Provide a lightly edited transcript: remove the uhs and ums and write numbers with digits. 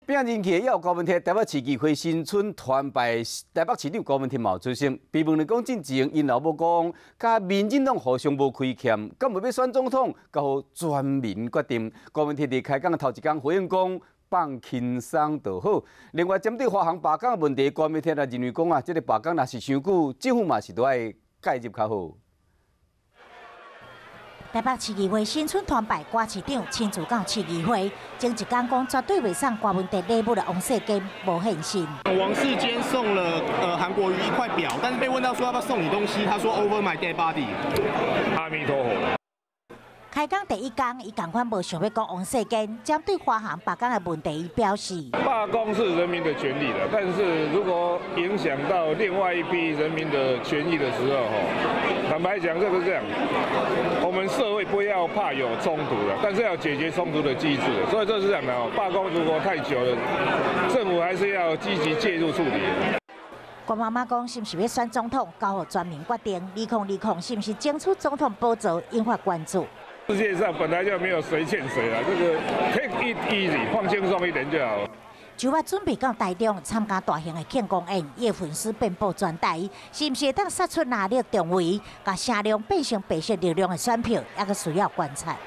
并任期也有高文铁台北市议会新村团败台北市长高文铁毛出声，被问了讲进前因老母讲，甲民进党互相无亏欠，敢无要选总统，交全民决定。高文铁伫开讲的头一天回应讲，放轻松就好。另外，针对华航罢工的问题，高文铁也认为讲啊，这个罢工若是伤久，政府嘛是都爱介入较好。 台北市议会新村团败郭市长亲自到市议会，前一天讲绝对袂送郭文哲礼物的王世坚无现身。王世坚送了韩国瑜一块表，但是被问到说要不要送你东西，他说 Over my dead body。阿弥陀佛。 开讲第一天，伊同款无想要讲王世坚针对华航罢工的问题，伊表示：罢工是人民的权利的，但是如果影响到另外一批人民的权益的时候，坦白讲，这个是这样，我们社会不要怕有冲突的，但是要解决冲突的机制。所以这是这样的哦，罢工如果太久了，政府还是要积极介入处理。 郭妈妈讲，是不是要选总统，交予全民决定？2020是不是争取总统宝座，引发关注。 世界上本来就没有谁欠谁了，这个 take it easy， 放轻松一点就好。就要准备到台中参加大型的庆功宴，伊的粉丝遍布全台，是不是会当杀出哪力重围，把声量变成白色力量的选票，也个需要观察。